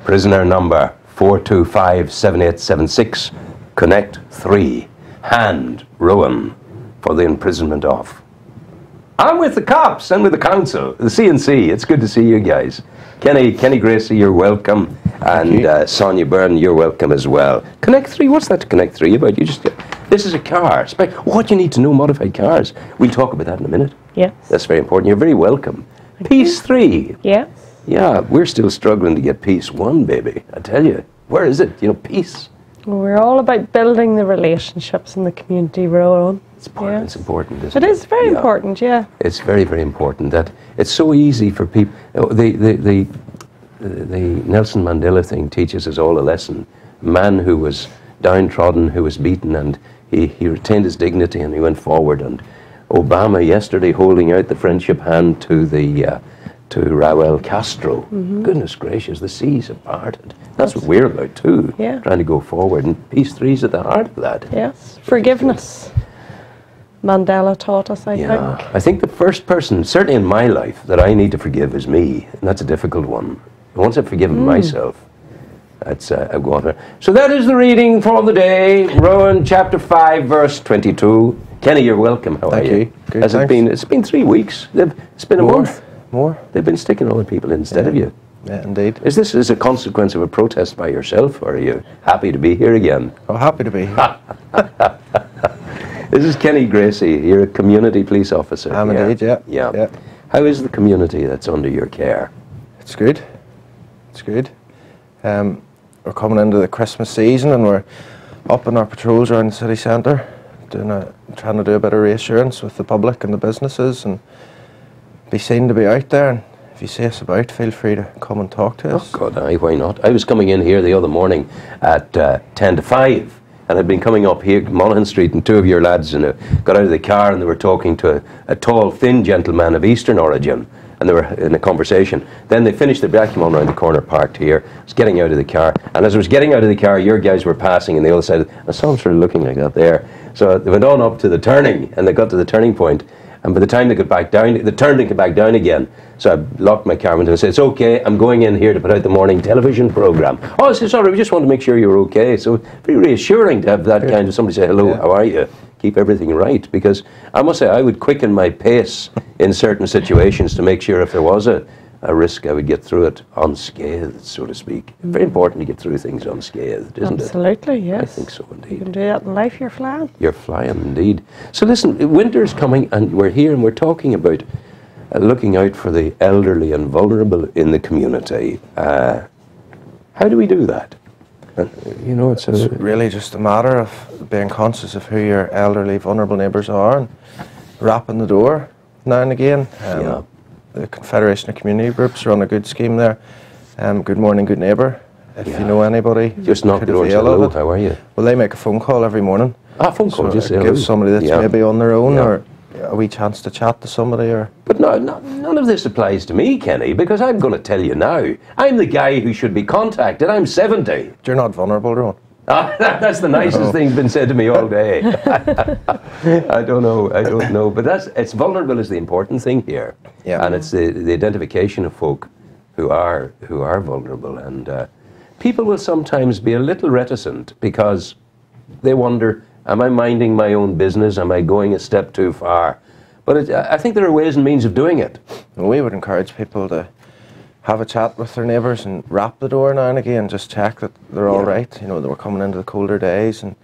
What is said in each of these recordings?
Prisoner number 4257876, Connect 3, Hand Rowan for the imprisonment of. I'm with the cops and with the council, the CNC. It's good to see you guys. Kenny Gracey, you're welcome. And Sonia Byrne, you're welcome as well. Connect 3, what's that to Connect 3 about? This is a car. What you need to know, modified cars. We'll talk about that in a minute. Yes. That's very important. You're very welcome. Piece 3. Yes. Yeah, we're still struggling to get Piece 1, baby. I tell you. Where is it? Piece. Well, we're all about building the relationships in the community we're on. It's important. Yes. It's important, isn't it? It is very important, yeah. It's very, very important that it's so easy for people. The Nelson Mandela thing teaches us all a lesson. A man who was downtrodden, who was beaten, and he retained his dignity and he went forward. And Obama yesterday holding out the friendship hand to Raul Castro. Goodness gracious, the seas have parted. That's what we're about too. Yeah. Trying to go forward, and Piece 3 is at the heart of that. Yes. Forgiveness. Mandela taught us, I think. I think the first person, certainly in my life, that I need to forgive is me, and that's a difficult one. Once I've forgiven myself, that's I've gone there. So that is the reading for the day. Rowan chapter 5, verse 22. Kenny, you're welcome. How are you? Good, Has it been? It's been 3 weeks. It's been a month. More. They've been sticking other people instead of you. Yeah, indeed. Is this as a consequence of a protest by yourself, or are you happy to be here again? Oh, happy to be here. This is Kenny Gracey. You're a community police officer. I'm indeed, yeah. How is the community that's under your care? It's good. It's good. We're coming into the Christmas season and we're up in our patrols around the city centre, trying to do a bit of reassurance with the public and the businesses and be seen to be out there. And if you see us about, feel free to come and talk to us. Oh God, aye, why not? I was coming in here the other morning at 10 to 5. And I'd been coming up here, Monaghan Street, and 2 of your lads got out of the car and they were talking to a tall, thin gentleman of Eastern origin, and they were in a conversation. Then they finished the back, came on around the corner, parked here. I was getting out of the car, and as I was getting out of the car, your guys were passing, and they all said, I saw them sort of looking like that there. So they went on up to the turning, and they got to the turning point, and by the time they got back down, they turned and came back down again. So I locked my car window and said, it's okay, I'm going in here to put out the morning television programme. Oh, I said, sorry, we just want to make sure you're okay. So it's very reassuring to have that kind of somebody say, hello, how are you? Keep everything right. Because I must say, I would quicken my pace in certain situations to make sure if there was a risk, I would get through it unscathed, so to speak. Very important to get through things unscathed, isn't it? Absolutely, yes. I think so, indeed. You can do that in life, you're flying. You're flying, indeed. So listen, winter's coming, and we're here, and we're talking about looking out for the elderly and vulnerable in the community. How do we do that? It's really just a matter of being conscious of who your elderly, vulnerable neighbours are and rapping the door now and again. The Confederation of Community Groups run a good scheme there. Good morning, good neighbour. If you know anybody, just knock the door. Hello, how are you? Well, they make a phone call every morning. Phone call, just say give somebody that's maybe on their own or a wee chance to chat to somebody. But none of this applies to me, Kenny, because I'm going to tell you now. I'm the guy who should be contacted. I'm 70. You're not vulnerable, Ron. That's the nicest thing been said to me all day. I don't know. But it's vulnerable is the important thing here. Yeah. And it's the identification of folk who are vulnerable. And people will sometimes be a little reticent because they wonder, am I minding my own business? Am I going a step too far? But I think there are ways and means of doing it. Well, we would encourage people to have a chat with their neighbours and rap the door now and again, just check that they're all right. They were coming into the colder days, and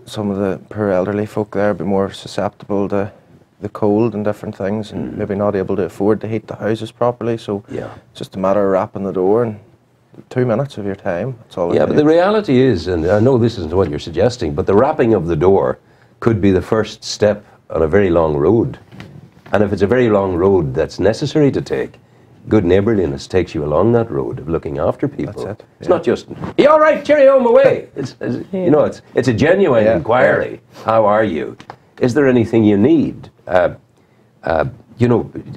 some of the poor elderly folk there would be more susceptible to the cold and different things, and maybe not able to afford to heat the houses properly. So it's just a matter of rapping the door, and 2 minutes of your time, that's all it takes. But the reality is, and I know this isn't what you're suggesting, but the rapping of the door could be the first step on a very long road. And if it's a very long road that's necessary to take, good neighbourliness takes you along that road of looking after people. That's it. It's not just, you all right, cheerio, I'm away. It's a genuine inquiry. How are you? Is there anything you need? I'm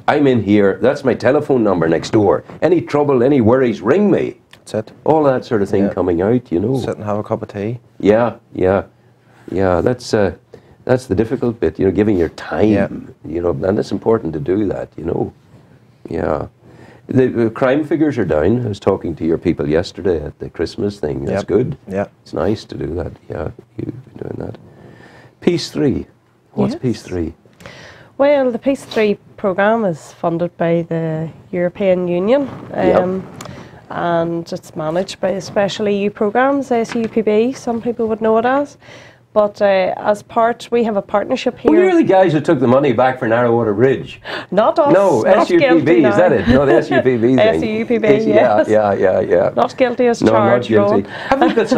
in here, that's my telephone number next door. Any trouble, any worries, ring me. That's it. All that sort of thing coming out, Sit and have a cup of tea. Yeah, that's the difficult bit, giving your time, and it's important to do that, Yeah. The crime figures are down. I was talking to your people yesterday at the Christmas thing. That's good. Yeah. It's nice to do that. Yeah, you've been doing that. Peace 3. What's Yes. Peace 3? Well, the Peace 3 programme is funded by the European Union. And it's managed by Special EU Programmes, SUPB, some people would know it as. But as part, we have a partnership here. Well, you're the guys who took the money back for Narrowwater Bridge. Not us. No, not SUPB, guilty is that it? No, the SUPB thing. SUPB, yes. Yeah. Not guilty as No, charged. not guilty. Have we got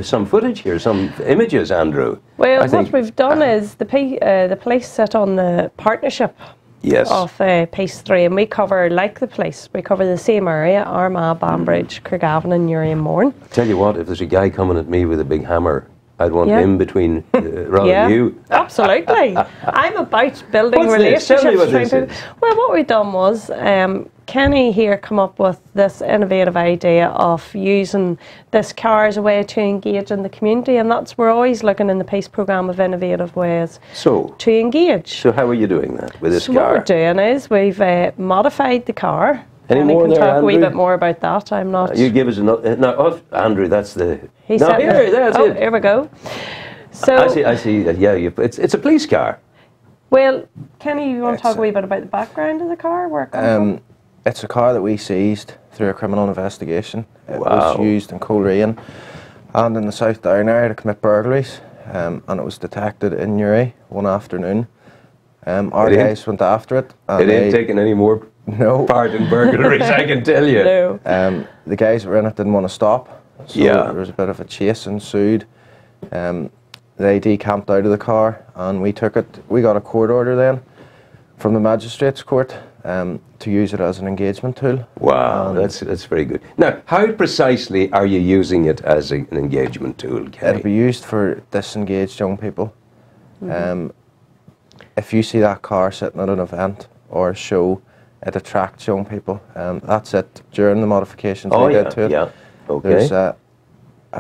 some footage here, some images, Andrew? Well, I think, what we've done is the police sit on the partnership yes. of Peace 3, and we cover, like the police, we cover the same area: Armagh, Banbridge, Craigavon and Newry and Mourne. Tell you what, if there's a guy coming at me with a big hammer, I'd want him between rather Yeah, than you. absolutely. I'm about building What's this? relationships. Tell me what this trying to- is. Well, what we done was Kenny here come up with this innovative idea of using this car as a way to engage in the community, and that's, we're always looking in the Peace programme of innovative ways So, to engage. so how are you doing that with this So car? what we're doing is we've modified the car. Any and I more can there, talk a wee Andrew? bit more about that. I'm not. You give us another. No, Andrew, that's the. He no, said here, that's it. Here we go. So I see that. Yeah, it's a police car. well, Kenny, you want to talk a wee bit about the background of the car? Where it comes from? It's a car that we seized through a criminal investigation. It Wow. was used in Coleraine and in the South Down area to commit burglaries, and it was detected in Newry one afternoon. Our It ain't- guys went after it. And It ain't taking any more No. part in burglaries, I can tell you. No. The guys that were in it didn't want to stop, so Yeah. there was a bit of a chase ensued. They decamped out of the car, and we took it. We got a court order then from the magistrates' court to use it as an engagement tool. Wow, that's very good. Now, how precisely are you using it as an engagement tool, Kenny? It'll be used for disengaged young people. If you see that car sitting at an event or a show, it attracts young people. That's it. During the modifications we did to it, yeah. Okay. there's a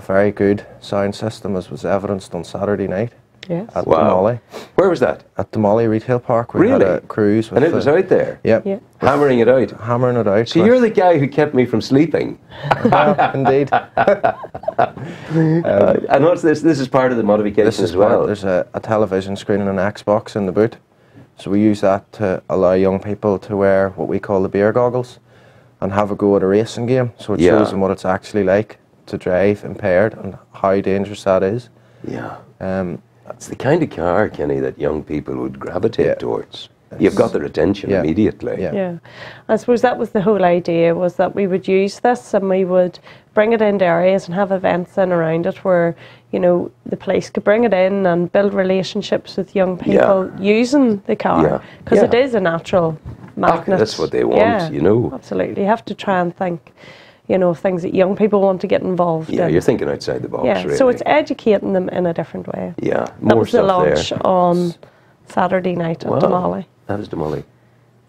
very good sound system, as was evidenced on Saturday night Yes. at Wow. Demolly. Where was that? At Demolly Retail Park, we had Really? a cruise with And it was out there, Yep. Yeah. hammering it out. Hammering it out. So with- you're the guy who kept me from sleeping. indeed. And what's this? This is part of the modification This is as well. There's a television screen and an Xbox in the boot. So we use that to allow young people to wear what we call the beer goggles and have a go at a racing game. So it Yeah. shows them what it's actually like to drive impaired and how dangerous that is. Yeah. Um, It's the kind of car, Kenny, that young people would gravitate Yeah. towards. You've got their attention Yeah. immediately. Yeah. Yeah, I suppose that was the whole idea, was that we would use this and we would bring it into areas and have events in around it where, you know, the police could bring it in and build relationships with young people using the Yeah. car, because Yeah. it is a natural magnet. That's what they want, Yeah, you know. Absolutely, you have to try and think, you know, of things that young people want to get involved Yeah, in. you're thinking outside the box, Yeah, really. so it's educating them in a different way. Yeah, That more was the stuff launch there. on Saturday night at Wow. Demolly. That is Demolly.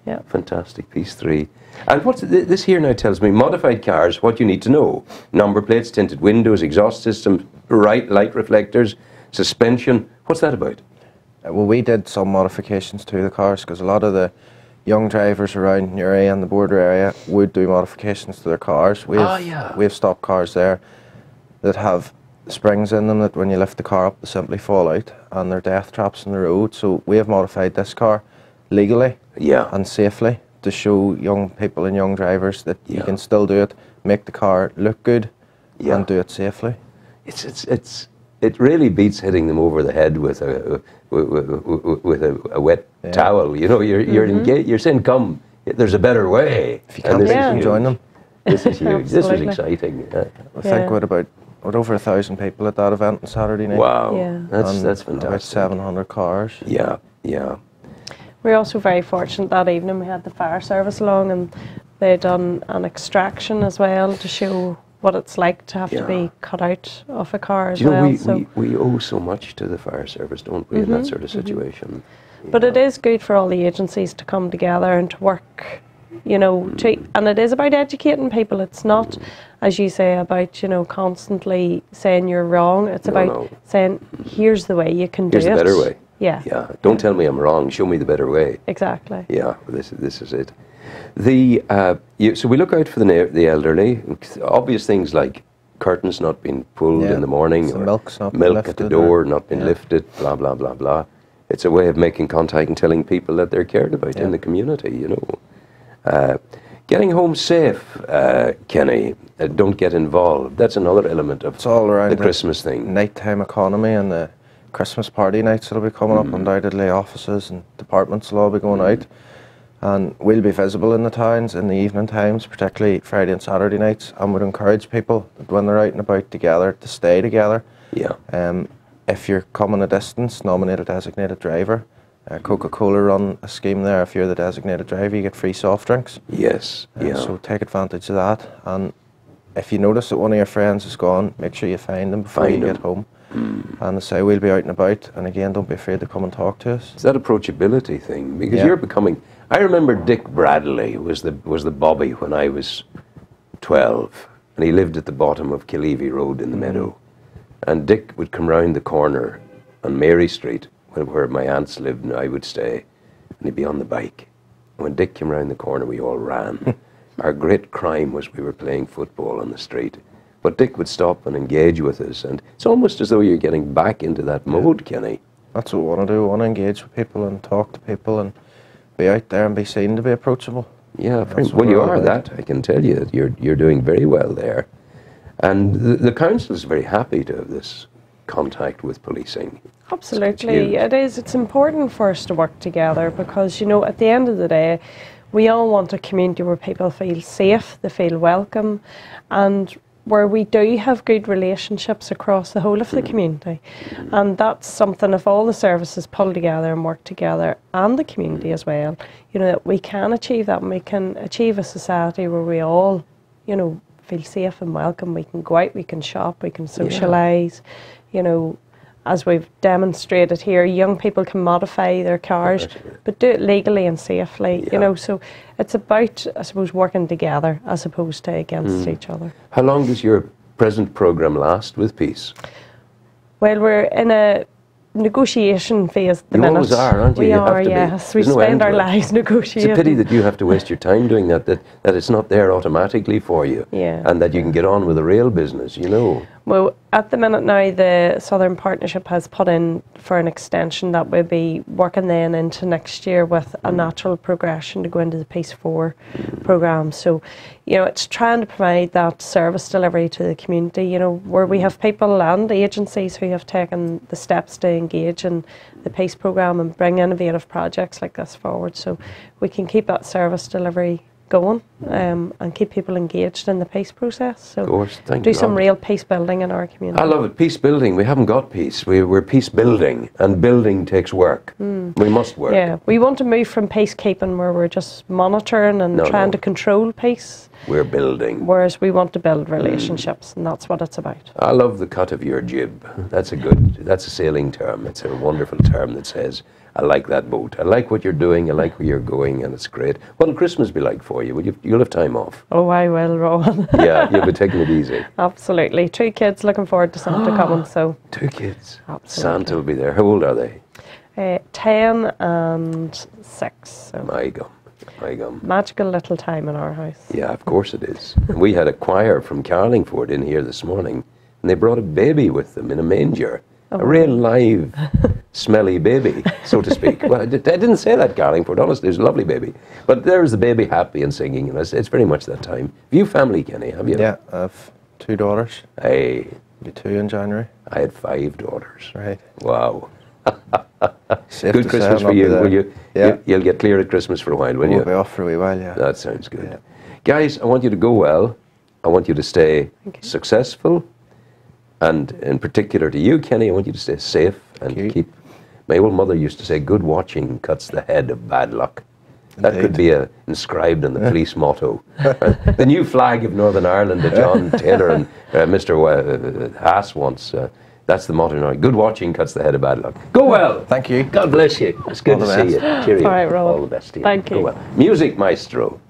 Yeah. Fantastic. Piece 3. And what's this here now tells me modified cars, what you need to know. Number plates, tinted windows, exhaust system, light reflectors, suspension. What's that about? well, we did some modifications to the cars because a lot of the young drivers around Newry and the border area would do modifications to their cars. We have stock cars there that have springs in them that when you lift the car up they simply fall out, and they're death traps in the road. So we have modified this car legally and safely to show young people and young drivers that you can still do it, make the car look good and do it safely. It really beats hitting them over the head with a wet towel. You know, you're saying, come, there's a better way. If you can't, you can join them. This is huge. This was Absolutely. exciting. I think we had about over 1,000 people at that event on Saturday night. Wow, Yeah. that's And fantastic. About 700 cars. Yeah. We're also very fortunate that evening we had the fire service along, and they done an extraction as well to show what it's like to have to be cut out of a car as Do you know, well. we owe so much to the fire service, don't we, in that sort of situation? But it is good for all the agencies to come together and to work, you know, and it is about educating people. It's not, as you say, about, you know, constantly saying you're wrong. It's about saying, here's the way you can do it. Here's the better way. Yeah. Yeah. Don't tell me I'm wrong. Show me the better way. Exactly. Yeah. This is it. So we look out for the elderly. Obvious things like curtains not being pulled in the morning, so or milk's not milk at the door not being yeah. lifted, blah, blah, blah, blah. It's a way of making contact and telling people that they're cared about in the community, you know. Getting home safe, Kenny, don't get involved. That's another element of it's all around the Christmas thing. Nighttime economy and the Christmas party nights that'll be coming up. Undoubtedly, offices and departments will all be going out. And we'll be visible in the towns in the evening times, particularly Friday and Saturday nights, and would encourage people that when they're out and about together to stay together. Yeah. If you're coming a distance, nominate a designated driver. Coca-Cola run a scheme there. If you're the designated driver, you get free soft drinks. Yes. Yeah. So take advantage of that. And if you notice that one of your friends is gone, make sure you find them before you get home. And say we'll be out and about. And again, don't be afraid to come and talk to us. It's that approachability thing, because you're becoming. I remember Dick Bradley was the Bobby when I was 12, and he lived at the bottom of Killeavy Road in the Meadow. And Dick would come round the corner on Mary Street, where my aunts lived and I would stay, and he'd be on the bike. And when Dick came round the corner, we all ran. Our great crime was we were playing football on the street. But Dick would stop and engage with us, and it's almost as though you're getting back into that mode, Kenny. That's what we want to do. We want to engage with people and talk to people and be out there and be seen to be approachable. Yeah, well, you are that. I can tell you that you're doing very well there. And the council is very happy to have this contact with policing. Absolutely, it is. It's important for us to work together because, you know, at the end of the day, we all want a community where people feel safe, they feel welcome, and where we do have good relationships across the whole of the community. And that's something, if all the services pull together and work together, and the community as well, you know, that we can achieve that, and we can achieve a society where we all, you know, feel safe and welcome. We can go out, we can shop, we can socialise, you know. As we've demonstrated here, young people can modify their cars, but do it legally and safely, you know. So it's about, I suppose, working together as opposed to against each other. How long does your present programme last with Peace? Well, we're in a negotiation phase at the minute. You always are, aren't you? We You are, have to yes. be. We There's no spend end to our it. lives negotiating. It's a pity that you have to waste your time doing that it's not there automatically for you, and that you can get on with the real business, you know. Well, at the minute now, the Southern Partnership has put in for an extension that will be working then into next year with a natural progression to go into the Peace 4 programme. So, you know, it's trying to provide that service delivery to the community, you know, where we have people and agencies who have taken the steps to engage in the Peace programme and bring innovative projects like this forward. So we can keep that service delivery going and keep people engaged in the peace process. So of course, do some real peace building in our community. I love it. Peace building. We haven't got peace. We're peace building, and building takes work. We must work. Yeah, we want to move from peacekeeping where we're just monitoring and trying to control peace. We're building. Whereas we want to build relationships, and that's what it's about. I love the cut of your jib. That's a sailing term. It's a wonderful term that says, I like that boat. I like what you're doing. I like where you're going, and it's great. What'll Christmas be like for you? You'll have time off. Oh, I will, Rowan. Yeah, you'll be taking it easy. Absolutely. 2 kids, looking forward to Santa coming. So 2 kids. Absolutely. Santa will be there. How old are they? 10 and 6. So. My gum. My gum. Magical little time in our house. Yeah, of course it is. We had a choir from Carlingford in here this morning, and they brought a baby with them in a manger. A real live, smelly baby, so to speak. Well, I didn't say that, Carlingford, honestly. It was a lovely baby. But there's the baby happy and singing, and it's very much that time. Have you family, Kenny, have you? Yeah, I have 2 daughters. Hey. Be 2 in January. I had 5 daughters. Right. Wow. Good Christmas for you, will you? Yeah. You'll get clear at Christmas for a while, will you? We'll be off for a wee while, yeah. That sounds good. Yeah. Guys, I want you to go well. I want you to stay successful. And in particular to you, Kenny, I want you to stay safe and keep... My old mother used to say, good watching cuts the head of bad luck. That could be inscribed in the police motto. The new flag of Northern Ireland that John Taylor and Mr. Haas wants. That's the motto now. Good watching cuts the head of bad luck. Go well. Thank you. God bless you. It's good to see you. Cheerio. All right, Rowan. All the best to you. Thank you. Go well. Music maestro.